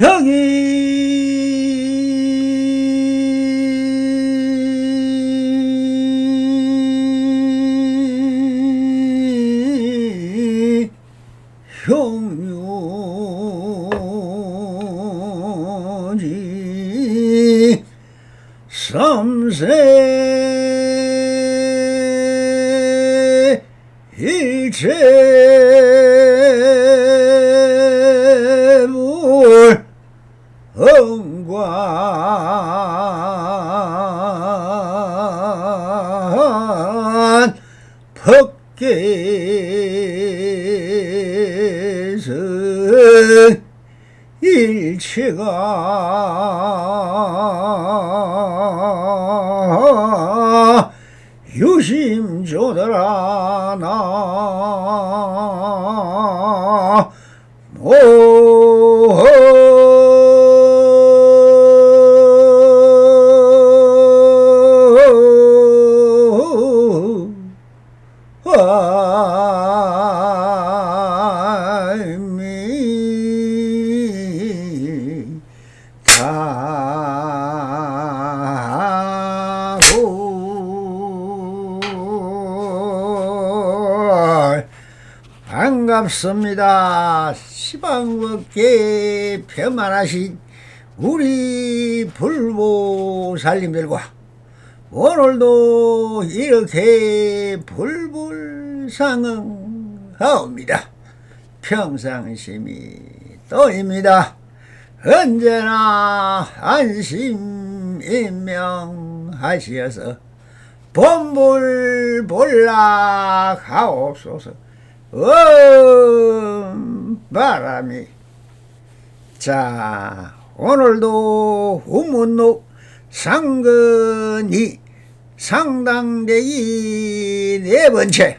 여기 형묘지 삼세 일체불 응관 법계에서 일체가 유심조더라 나 반갑습니다. 시방법계 편만하신 우리 불보살님들과 오늘도 이렇게 불불상응하옵니다. 평상심이 또입니다. 언제나 안심인명하시어서 본불본락하옵소서. 바람이. 자, 오늘도 우문록 상근이 상당대기 네 번째,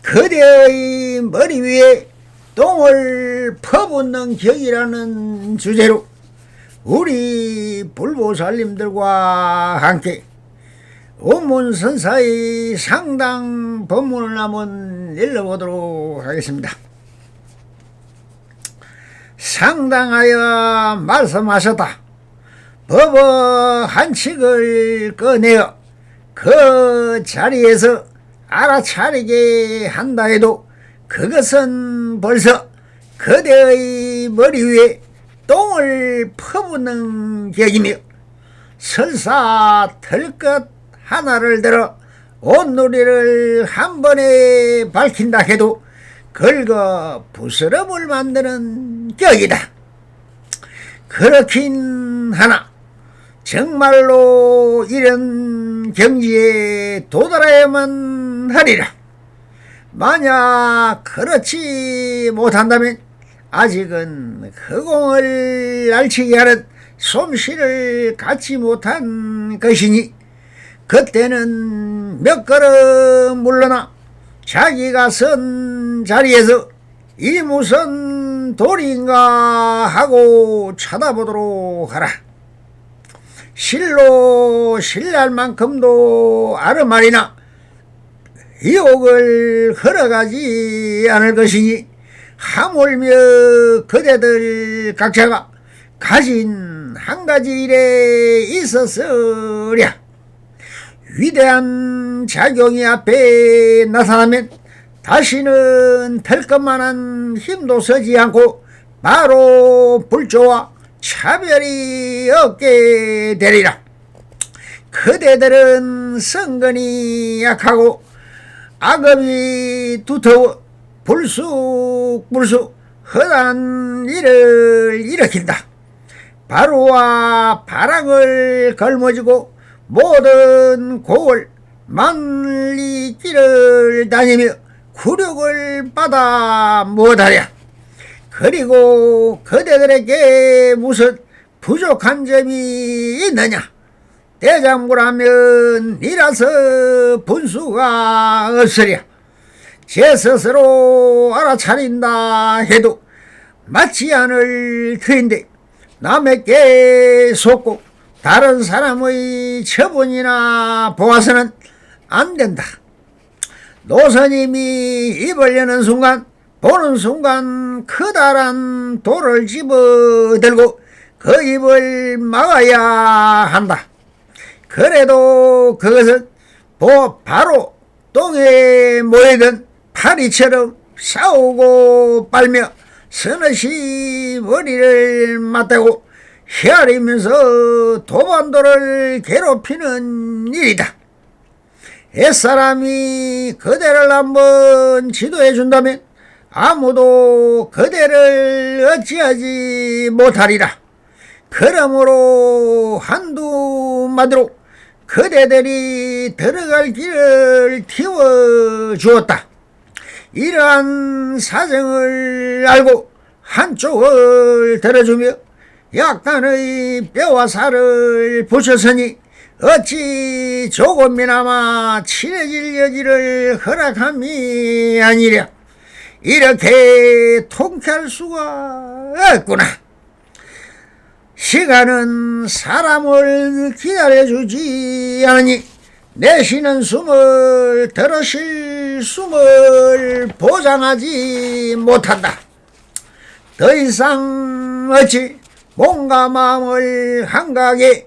그대의 머리 위에 똥을 퍼붓는 격이라는 주제로 우리 불보살님들과 함께 원문선사의 상당 법문을 한번 읽어보도록 하겠습니다. 상당하여 말씀하셨다. 법의 한칙을 꺼내어 그 자리에서 알아차리게 한다 해도 그것은 벌써 그대의 머리 위에 똥을 퍼붓는 격이며 설사 털것 하나를 들어 온누리를 한 번에 밝힌다 해도 긁어 부스럼을 만드는 격이다. 그렇긴 하나 정말로 이런 경지에 도달해야만 하리라. 만약 그렇지 못한다면 아직은 허공을 날치게 하는 솜씨를 갖지 못한 것이니 그때는 몇 걸음 물러나 자기가 선 자리에서 이 무슨 돌인가 하고 쳐다보도록 하라. 실로 실날 만큼도 아르마리나 유혹을 걸어가지 않을 것이니 하물며 그대들 각자가 가진 한 가지 일에 있었으랴. 위대한 작용이 앞에 나타나면 다시는 될 것만한 힘도 서지 않고 바로 불조와 차별이 없게 되리라. 그대들은 성근이 약하고 악업이 두터워 불쑥불쑥 허다한 일을 일으킨다. 바로와 바락을 걸머지고 모든 고을 만리 길을 다니며 굴욕을 받아 못하랴. 그리고 그대들에게 무슨 부족한 점이 있느냐? 대장부라면 이라서 분수가 없으랴. 제 스스로 알아차린다 해도 맞지 않을 터인데 남에게 속고 다른 사람의 처분이나 보아서는 안 된다. 노선님이 입을 여는 순간 보는 순간 커다란 돌을 집어들고 그 입을 막아야 한다. 그래도 그것은 바로 똥에 모이던 파리처럼 싸우고 빨며 서너시 머리를 맞대고 헤아리면서 도반도를 괴롭히는 일이다. 옛사람이 그대를 한번 지도해 준다면 아무도 그대를 어찌하지 못하리라. 그러므로 한두 마디로 그대들이 들어갈 길을 틔워주었다. 이러한 사정을 알고 한쪽을 들어주며 약간의 뼈와 살을 붙였으니 어찌 조금이나마 친해질 여지를 허락함이 아니랴. 이렇게 통쾌할 수가 없구나. 시간은 사람을 기다려주지 않으니 내쉬는 숨을 들어쉴 숨을 보장하지 못한다. 더 이상 어찌 몸과 마음을 한가하게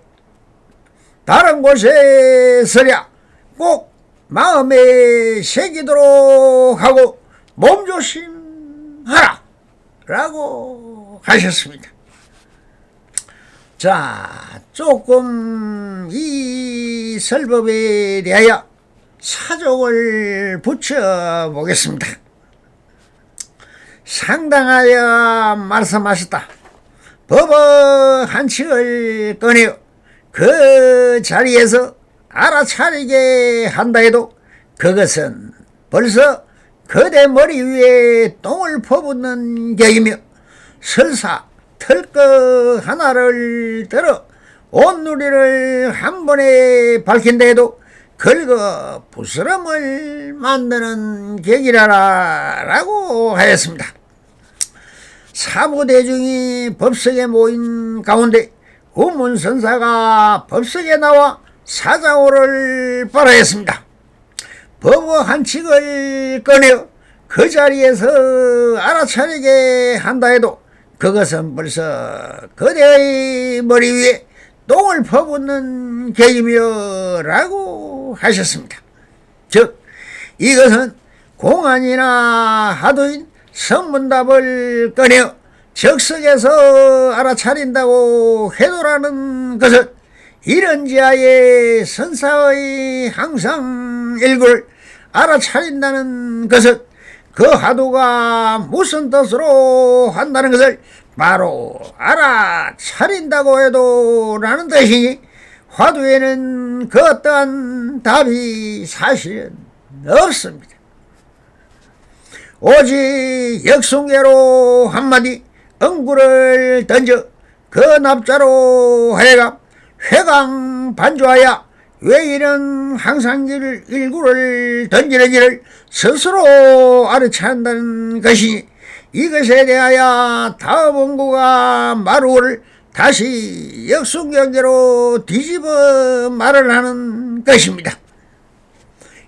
다른 곳에 서랴 꼭 마음에 새기도록 하고 몸조심하라 라고 하셨습니다. 자, 조금 이 설법에 대하여 사족을 붙여보겠습니다. 상당하여 말씀하셨다. 법의 한칙을 꺼내어 그 자리에서 알아차리게 한다 해도 그것은 벌써 그대 머리 위에 똥을 퍼붓는 격이며 설사 털거 하나를 들어 온누리를 한 번에 밝힌다 해도 긁어 부스럼을 만드는 격이라라 라고 하였습니다. 사무대중이 법석에 모인 가운데 우문선사가 법석에 나와 사자호를 발하였습니다. 법의 한칙을 꺼내어 그 자리에서 알아차리게 한다 해도 그것은 벌써 그대의 머리 위에 똥을 퍼붓는 격이며 라고 하셨습니다. 즉 이것은 공안이나 하도인 성문답을 꺼내어 적석에서 알아차린다고 해도라는 것은 이런지하에 선사의 항상 일구를 알아차린다는 것은 그 하도가 무슨 뜻으로 한다는 것을 바로 알아차린다고 해도 라는 뜻이니 화두에는 그 어떠한 답이 사실은 없습니다. 오직 역순계로 한마디 응구를 던져 그 납자로 하여가 회강반조하여 왜 이런 항상길 일구를 던지는지를 스스로 알아차린다는 것이니 이것에 대하여 다음 응구가 마루를 다시 역순경계로 뒤집어 말을 하는 것입니다.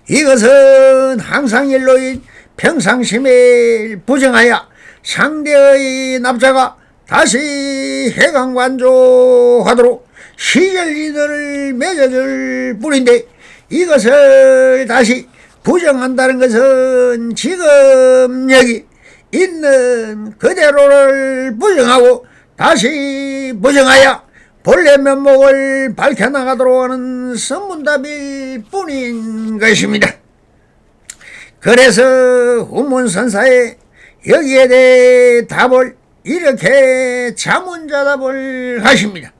이것은 항상일로인 평상심에 부정하여 상대의 납자가 다시 해강반조하도록 시절리들을 맺어줄 뿐인데 이것을 다시 부정한다는 것은 지금 여기 있는 그대로를 부정하고 다시 부정하여 본래 면목을 밝혀나가도록 하는 선문답일 뿐인 것입니다. 그래서 운문선사에 여기에 대해 답을 이렇게 자문자답을 하십니다.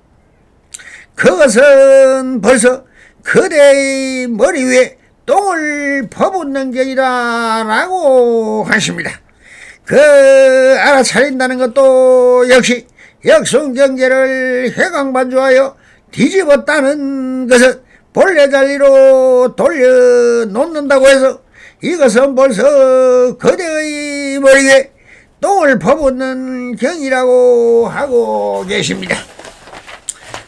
그것은 벌써 그대의 머리 위에 똥을 퍼붓는 격이다 라고 하십니다. 그 알아차린다는 것도 역시 역순경계를 회강반조하여 뒤집었다는 것은 본래 자리로 돌려놓는다고 해서 이것은 벌써 그대의 머리 위에 똥을 퍼붓는 경이라고 하고 계십니다.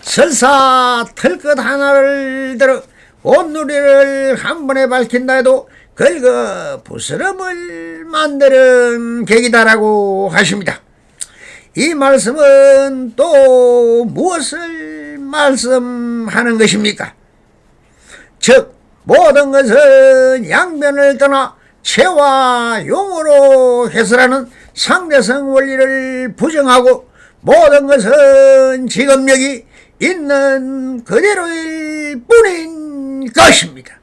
설사 털끝 하나를 들어 온누리를 한 번에 밝힌다 해도 긁어 부스럼을 만드는 계기다라고 하십니다. 이 말씀은 또 무엇을 말씀하는 것입니까? 즉 모든 것은 양변을 떠나 체와 용으로 해설하는 상대성 원리를 부정하고 모든 것은 지금 여기 있는 그대로일 뿐인 것입니다.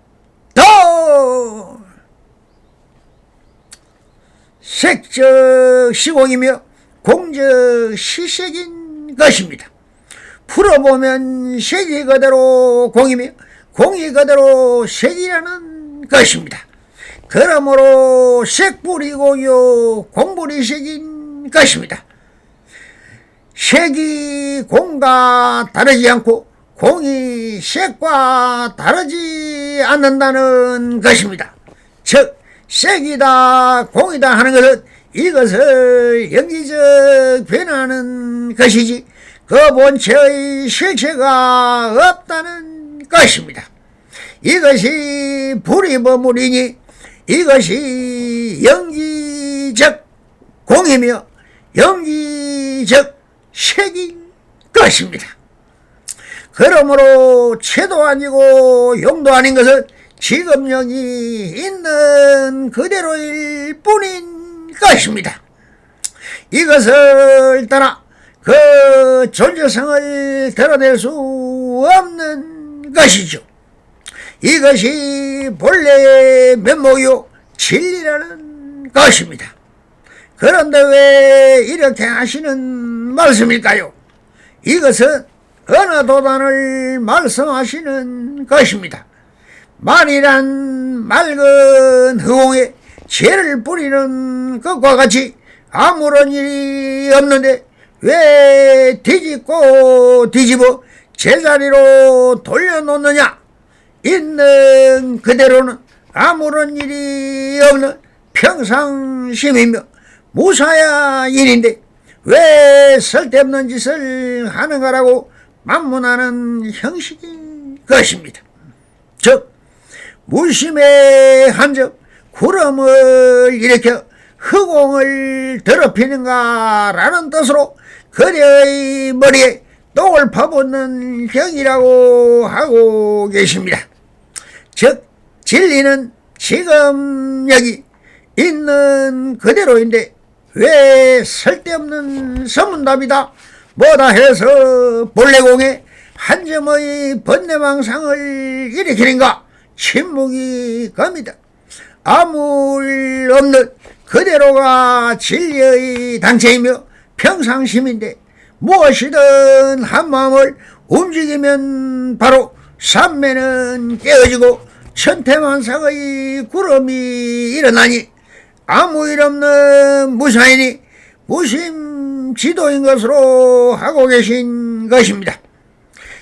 더 색적 시공이며 공적 시색인 것입니다. 풀어보면 색이 그대로 공이며 공이 그대로 색이라는 것입니다. 그러므로 색불이 공이요 공불이 색인 것입니다. 색이 공과 다르지 않고 공이 색과 다르지 않는다는 것입니다. 즉 색이다 공이다 하는 것은 이것을 연기적 변하는 것이지 그 본체의 실체가 없다는 것입니다. 이것이 불이버물이니 이것이 연기적 공이며 연기적 색인 것입니다. 그러므로 체도 아니고 용도 아닌 것은 지금 여기 있는 그대로일 뿐인 것입니다. 이것을 떠나 그 존재성을 드러낼 수 없는 것이죠. 이것이 본래의 면목이요 진리라는 것입니다. 그런데 왜 이렇게 하시는 말씀일까요? 이것은 어느 도단을 말씀하시는 것입니다. 만이란 맑은 허공에 죄를 뿌리는 것과 같이 아무런 일이 없는데 왜 뒤집고 뒤집어 제자리로 돌려놓느냐? 있는 그대로는 아무런 일이 없는 평상심이며 무사야 일인데 왜 쓸데없는 짓을 하는 거라고 만문하는 형식인 것입니다. 즉 무심의 한적 구름을 일으켜 허공을 더럽히는가라는 뜻으로 그대의 머리에 똥을 퍼붓는 형이라고 하고 계십니다. 즉 진리는 지금 여기 있는 그대로인데 왜 쓸데없는 서문답이다 뭐다 해서 본래공에 한 점의 번뇌망상을 일으키는가? 침묵이 겁니다. 아무 일 없는 그대로가 진리의 단체이며 평상심인데 무엇이든 한 마음을 움직이면 바로 삼매는 깨어지고 천태만상의 구름이 일어나니 아무 일 없는 무사이니 무심지도인 것으로 하고 계신 것입니다.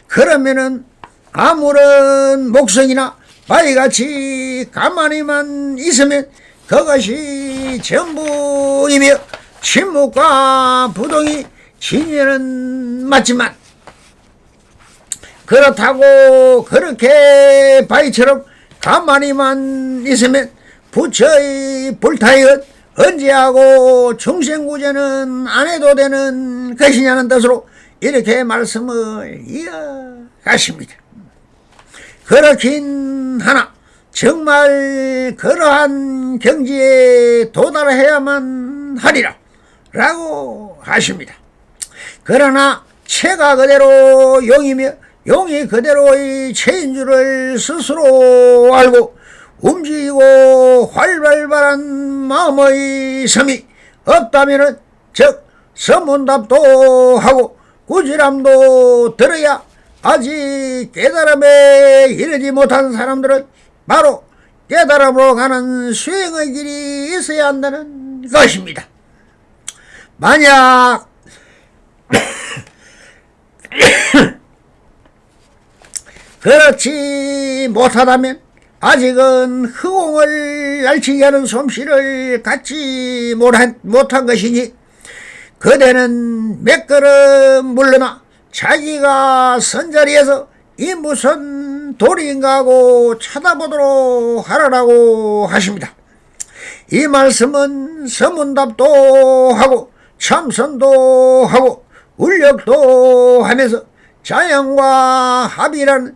그러면은 아무런 목성이나 바위같이 가만히만 있으면 그것이 전부이며 침묵과 부동이 진리는 맞지만 그렇다고 그렇게 바위처럼 가만히만 있으면 부처의 불타이은 언제 하고 중생구제는 안 해도 되는 것이냐는 뜻으로 이렇게 말씀을 이어가십니다. 그렇긴 하나 정말 그러한 경지에 도달해야만 하리라 라고 하십니다. 그러나 체가 그대로 용이며 용이 그대로의 체인 줄을 스스로 알고 움직이고 활발한 마음의 섬이 없다면은 즉 서문답도 하고 꾸지람도 들어야 아직 깨달음에 이르지 못한 사람들은 바로 깨달음으로 가는 수행의 길이 있어야 한다는 것입니다. 만약 그렇지 못하다면 아직은 허공을 알치게 하는 솜씨를 갖지 못한 것이니 그대는 몇 걸음 물러나 자기가 선자리에서 이 무슨 돌인가 하고 쳐다보도록 하라라고 하십니다. 이 말씀은 서문답도 하고 참선도 하고 울력도 하면서 자연과 합이라는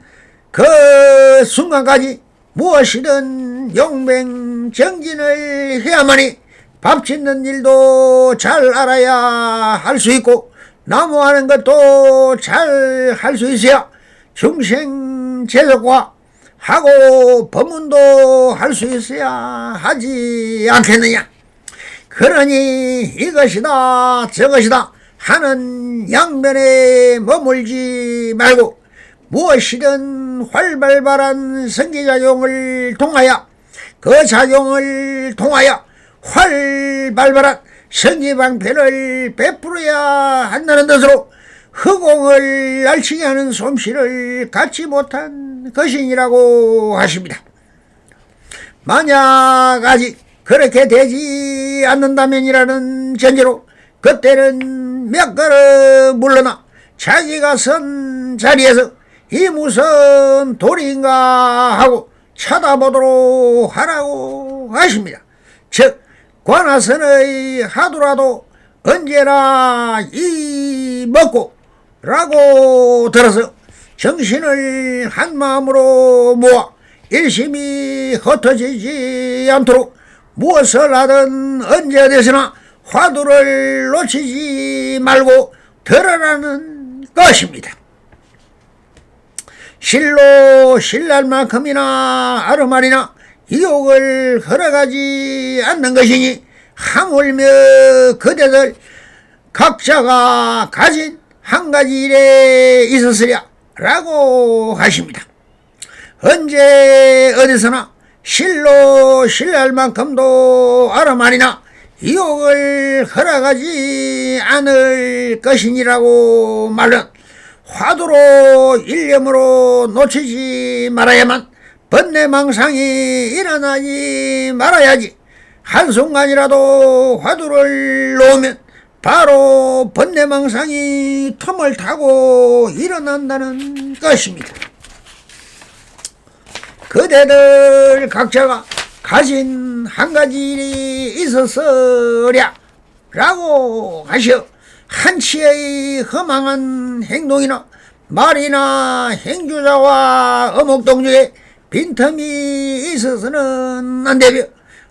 그 순간까지 무엇이든 용맹정진을 해야만이 밥 짓는 일도 잘 알아야 할 수 있고 나무하는 것도 잘 할 수 있어야 중생제독과 하고 법문도 할 수 있어야 하지 않겠느냐. 그러니 이것이다 저것이다 하는 양면에 머물지 말고 무엇이든 활발한 성기작용을 통하여 그 작용을 통하여 활발한 성기방편을 베풀어야 한다는 뜻으로 허공을 날치게 하는 솜씨를 갖지 못한 것이니라고 하십니다. 만약 아직 그렇게 되지 않는다면이라는 전제로 그때는 몇 걸음 물러나 자기가 선 자리에서 이 무슨 돌인가 하고 쳐다보도록 하라고 하십니다. 즉 관아선의 하더라도 언제나 이 먹고 라고 들어서 정신을 한마음으로 모아 일심이 흩어지지 않도록 무엇을 하든 언제 어디서나 화두를 놓치지 말고 들으라는 것입니다. 실로 신날 만큼이나 아르마리나 유혹을 허락하지 않는 것이니 하물며 그대들 각자가 가진 한 가지 일에 있었으랴 라고 하십니다. 언제 어디서나 실로 신날 만큼도 아르마리나 유혹을 허락하지 않을 것이니라고 말은 화두로 일념으로 놓치지 말아야만 번뇌망상이 일어나지 말아야지. 한순간이라도 화두를 놓으면 바로 번뇌망상이 틈을 타고 일어난다는 것입니다. 그대들 각자가 가진 한 가지 일이 있었으랴 라고 하시어 한치의 허망한 행동이나 말이나 행주자와 어목동중에 빈틈이 있어서는 안 되며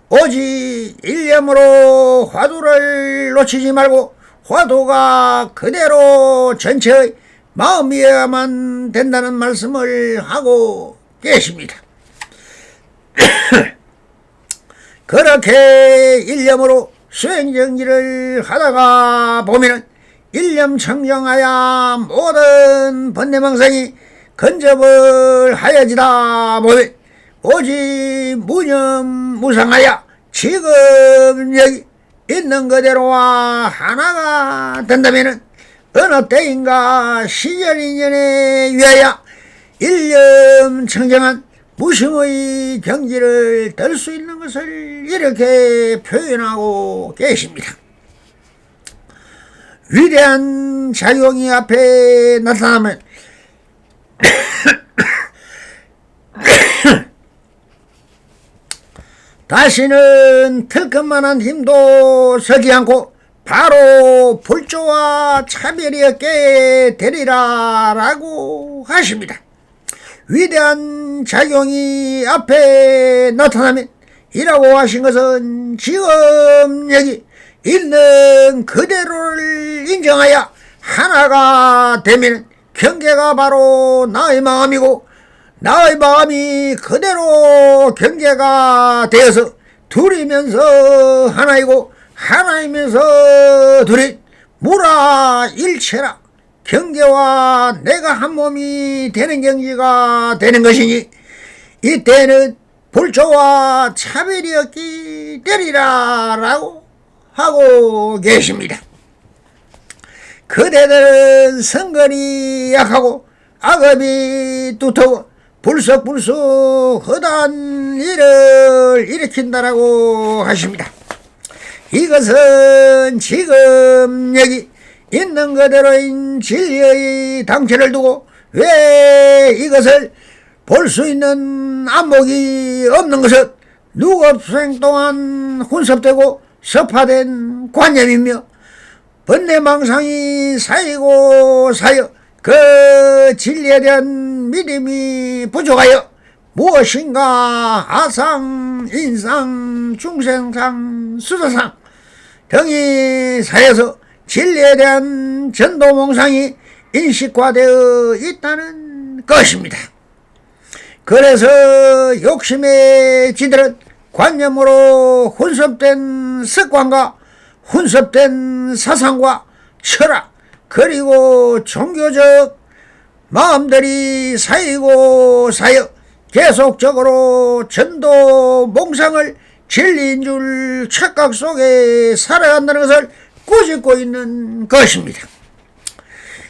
오직 일념으로 화두를 놓치지 말고 화두가 그대로 전체의 마음이어야만 된다는 말씀을 하고 계십니다. 그렇게 일념으로 수행정지를 하다가 보면은 일념 청정하여 모든 번뇌망상이 근접을 하여지다 보면 오직 무념무상하여 지금 여기 있는 그대로와 하나가 된다면은 어느 때인가 시절인연에 위하여 일념 청정한 무심의 경지를 들 수 있는 것을 이렇게 표현하고 계십니다. 위대한 작용이 앞에 나타나면 다시는 틀끝만한 힘도 서지 않고 바로 불조와 차별이 없게 되리라 라고 하십니다. 위대한 작용이 앞에 나타나면 이라고 하신 것은 지금 여기 있는 그대로를 인정하여 하나가 되면 경계가 바로 나의 마음이고 나의 마음이 그대로 경계가 되어서 둘이면서 하나이고 하나이면서 둘이 무라 일체라 경계와 내가 한 몸이 되는 경지가 되는 것이니 이때는 불조와 차별이 없기 되리라 라고 하고 계십니다. 그대들은 성건이 약하고 악업이 두터워 불쑥불쑥 허다한 일을 일으킨다라고 하십니다. 이것은 지금 여기 있는 그대로인 진리의 당체를 두고 왜 이것을 볼 수 있는 안목이 없는 것은 누겁생 동안 혼섭되고 섭화된 관념이며 번뇌망상이 쌓이고 쌓여 그 진리에 대한 믿음이 부족하여 무엇인가 아상, 인상, 중생상, 수저상 등이 쌓여서 진리에 대한 전도몽상이 인식화되어 있다는 것입니다. 그래서 욕심의 지들은 관념으로 혼섭된 습관과 혼섭된 사상과 철학 그리고 종교적 마음들이 쌓이고 쌓여 계속적으로 전도 몽상을 진리인 줄 착각 속에 살아간다는 것을 꾸짖고 있는 것입니다.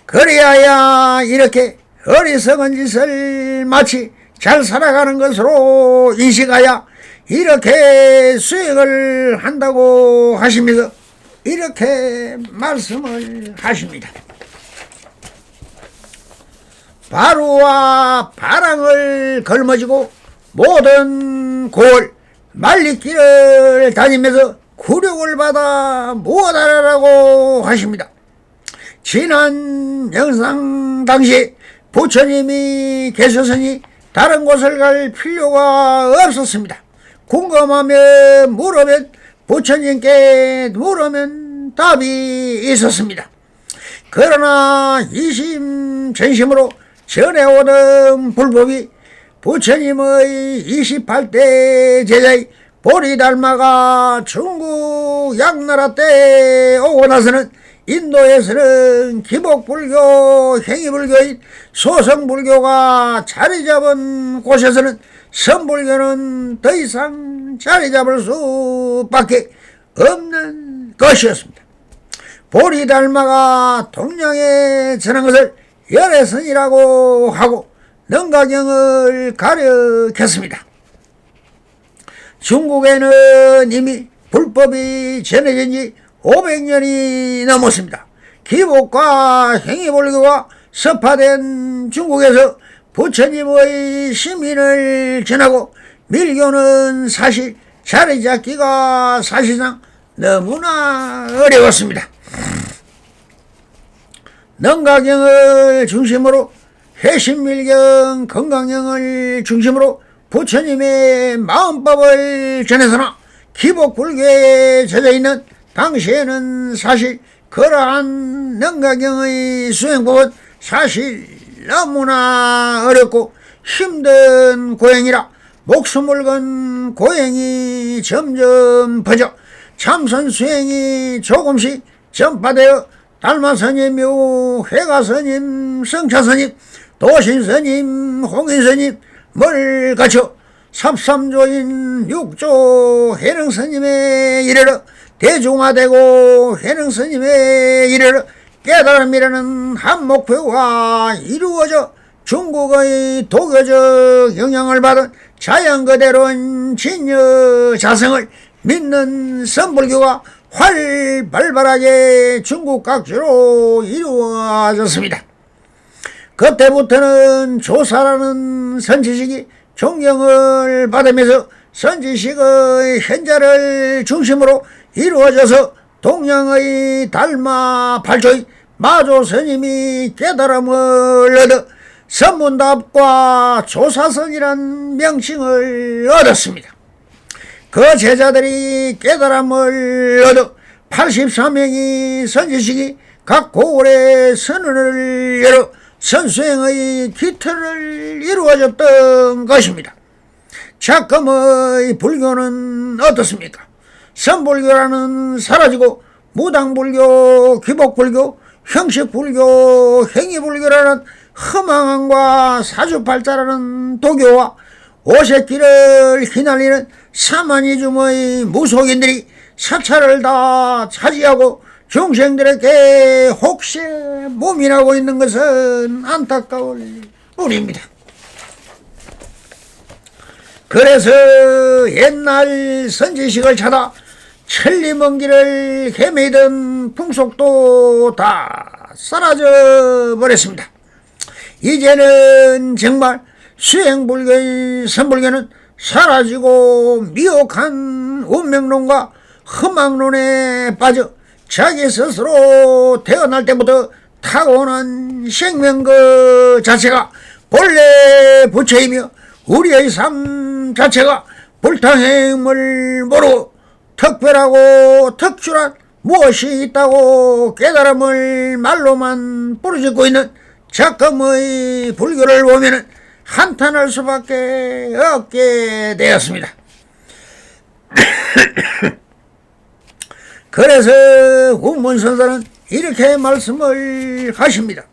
그래야 이렇게 어리석은 짓을 마치 잘 살아가는 것으로 인식하여 이렇게 수행을 한다고 하시면서 이렇게 말씀을 하십니다. 바루와 바랑을 걸머지고 모든 고을 말리길을 다니면서 굴욕을 받아 무엇하라고 하십니다. 지난 영상 당시 부처님이 계셨으니 다른 곳을 갈 필요가 없었습니다. 궁금하면 물으면 부처님께 물으면 답이 있었습니다. 그러나 이심전심으로 전해오던 불법이 부처님의 28대 제자의 보리달마가 중국 양나라 때 오고 나서는 인도에서는 기복불교, 행위불교인 소성불교가 자리잡은 곳에서는 선불교는 더 이상 자리잡을 수밖에 없는 것이었습니다. 보리달마가 동양에 전한 것을 열애선이라고 하고 능가경을 가르쳤습니다. 중국에는 이미 불법이 전해진 지 500년이 넘었습니다. 기복과 행위불교가 섭화된 중국에서 부처님의 시민을 전하고 밀교는 사실 자리 잡기가 사실상 너무나 어려웠습니다. 능가경을 중심으로 해신밀경, 건강경을 중심으로 부처님의 마음법을 전해서나 기복불교에 젖어있는 당시에는 사실 그러한 능가경의 수행법은 사실 너무나 어렵고 힘든 고행이라 목숨을 건 고행이 점점 퍼져 참선 수행이 조금씩 전파되어 달마스님, 회가스님, 성차스님, 도신스님, 홍인스님을 갖춰 삽삼조인 6조 해능스님에 이르러 대중화되고 해능스님에 이르러 깨달음이라는 한 목표가 이루어져 중국의 도교적 영향을 받은 자연 그대로인 진여 자성을 믿는 선불교가 활발하게 중국 각지로 이루어졌습니다. 그때부터는 조사라는 선지식이 존경을 받으면서 선지식의 현자를 중심으로 이루어져서 동양의 달마 발조의 마조 스님이 깨달음을 얻어 선문답과 조사선이란 명칭을 얻었습니다. 그 제자들이 깨달음을 얻어 83명의 선지식이 각 고을에 선언을 열어 선수행의 기틀을 이루어졌던 것입니다. 작금의 불교는 어떻습니까? 선불교라는 사라지고 무당불교, 기복불교, 형식불교, 행위불교라는 허망함과 사주팔자라는 도교와 오색길을 휘날리는 사만이즘의 무속인들이 사찰을 다 차지하고 중생들에게 혹시 모민하고 있는 것은 안타까울 뿐입니다. 그래서 옛날 선지식을 찾아 천리먼 길을 헤매던 풍속도 다 사라져 버렸습니다. 이제는 정말 수행불교의 선불교는 사라지고 미혹한 운명론과 흠악론에 빠져 자기 스스로 태어날 때부터 타고난 생명 그 자체가 본래 부처이며 우리의 삶 자체가 불탕행을 모르고 특별하고 특출한 무엇이 있다고 깨달음을 말로만 부르짖고 있는 적금의 불교를 보면은 한탄할 수밖에 없게 되었습니다. 그래서 운문선사는 이렇게 말씀을 하십니다.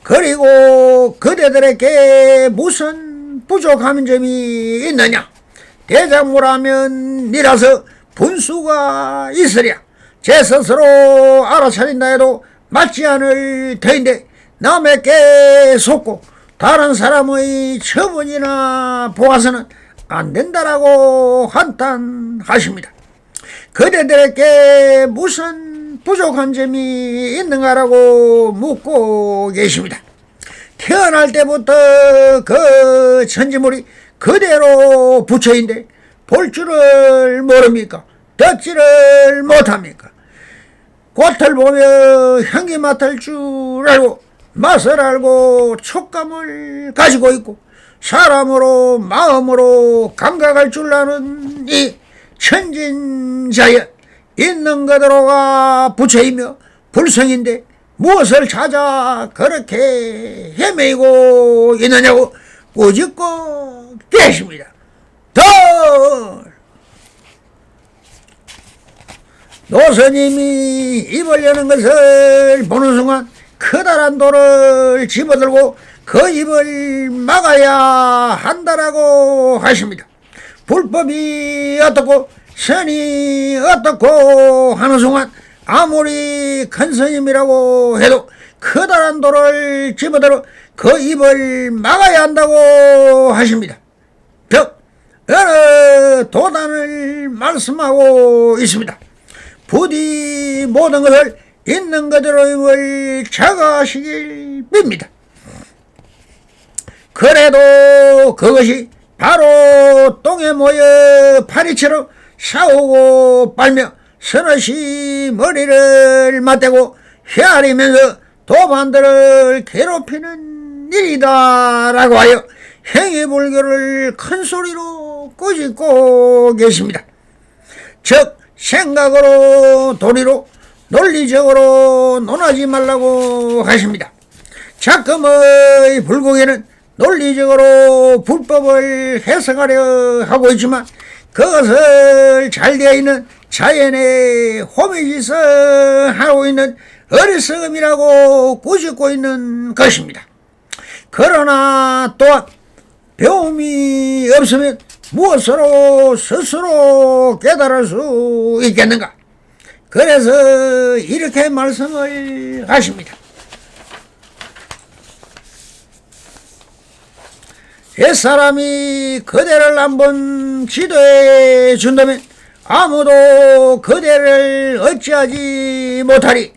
그리고 그대들에게 무슨 부족한 점이 있느냐? 대작무라면 니라서 분수가 있으랴. 제 스스로 알아차린다 해도 맞지 않을 터인데 남에게 속고 다른 사람의 처분이나 보아서는 안 된다라고 한탄하십니다. 그대들에게 무슨 부족한 점이 있는가라고 묻고 계십니다. 태어날 때부터 그 천지물이 그대로 부처인데 볼 줄을 모릅니까? 듣지를 못합니까? 꽃을 보며 향기 맡을 줄 알고 맛을 알고 촉감을 가지고 있고 사람으로 마음으로 감각할 줄 아는 이 천진자연 있는 그대로가 부처이며 불성인데 무엇을 찾아 그렇게 헤매고 있느냐고 꾸짖고 계십니다. 노스님이 입을 여는 것을 보는 순간 커다란 돌을 집어들고 그 입을 막아야 한다라고 하십니다. 불법이 어떻고 선이 어떻고 하는 순간 아무리 큰 스님이라고 해도 커다란 돌을 집어들어 그 입을 막아야 한다고 하십니다. 어느 도단을 말씀하고 있습니다. 부디 모든 것을 있는 그대로 입을 자가하시길 빕니다. 그래도 그것이 바로 똥에 모여 파리처럼 싸우고 빨며 서너시 머리를 맞대고 헤아리면서 도반들을 괴롭히는 일이다라고 하여 행위불교를 큰 소리로 꾸짖고 계십니다. 즉 생각으로 도리로 논리적으로 논하지 말라고 하십니다. 작금의 불공에는 논리적으로 불법을 해석하려 하고 있지만 그것을 잘 되어 있는 자연의 호미짓을 하고 있는 어리석음이라고 꾸짖고 있는 것입니다. 그러나 또한 배움이 없으면 무엇으로 스스로 깨달을 수 있겠는가? 그래서 이렇게 말씀을 하십니다. 옛사람이 그대를 한번 지도해 준다면 아무도 그대를 어찌하지 못하리.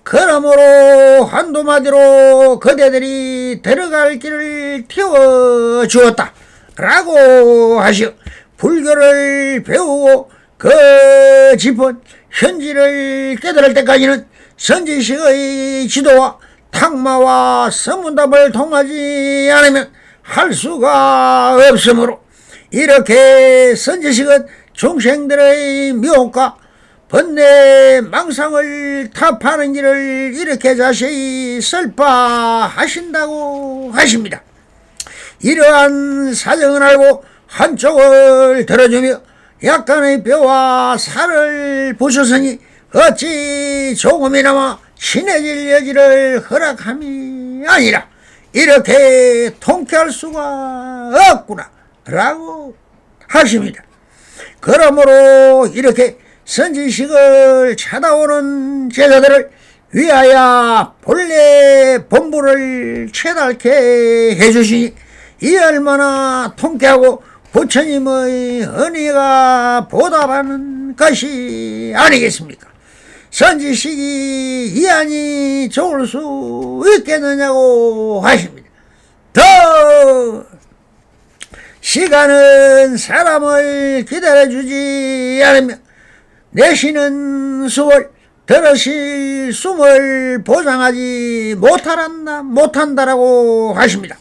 그러므로 한두마디로 그대들이 들어갈 길을 틔워주었다 라고 하시어 불교를 배우고 그 짚은 현지를 깨달을 때까지는 선지식의 지도와 탁마와 서문답을 통하지 않으면 할 수가 없으므로 이렇게 선지식은 중생들의 미혹과 번뇌 망상을 타파하는 일을 이렇게 자세히 설파하신다고 하십니다. 이러한 사정을 알고 한쪽을 들어주며 약간의 뼈와 살을 부수으니 어찌 조금이나마 친해질 여지를 허락함이 아니라 이렇게 통쾌할 수가 없구나 라고 하십니다. 그러므로 이렇게 선지식을 찾아오는 제자들을 위하여 본래 본부를 채달게 해주시니 이 얼마나 통쾌하고 부처님의 은혜가 보답하는 것이 아니겠습니까? 선지식이 이안이 좋을 수 있겠느냐고 하십니다. 더 시간은 사람을 기다려주지 않으며 내쉬는 숨을 들으실 숨을 보장하지 못한다라고 하십니다.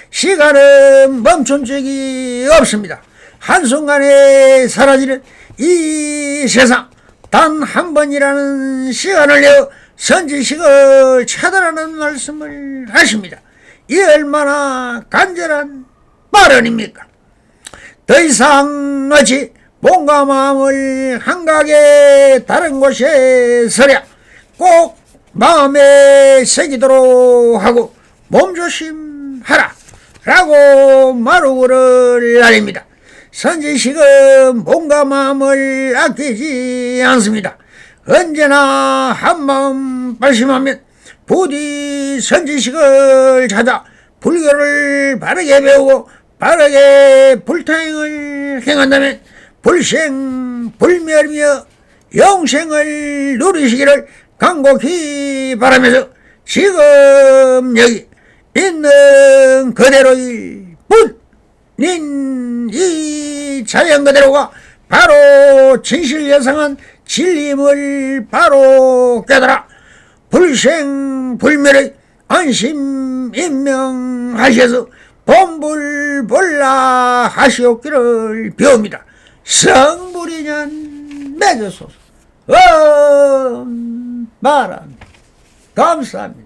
시간은 멈춘 적이 없습니다. 한순간에 사라지는 이 세상, 단 한 번이라는 시간을 내어 선지식을 차단하는 말씀을 하십니다. 이 얼마나 간절한 발언입니까? 더 이상 어찌 몸과 마음을 한가하게 다른 곳에 서랴 꼭 마음에 새기도록 하고 몸조심하라 라고 마루를 날립니다. 선지식은 몸과 마음을 아끼지 않습니다. 언제나 한마음 발심하면 부디 선지식을 찾아 불교를 바르게 배우고 바르게 불타행을 행한다면 불생불멸이며 영생을 누리시기를 간곡히 바라면서 지금 여기 있는 그대로일 뿐인 이 자연 그대로가 바로 진실여상한 진림을 바로 깨달아 불생불멸의 안심인명하셔서 본불본라 하시옵기를 비옵니다. 성불인연 맺으소서. 바랍니다. 감사합니다.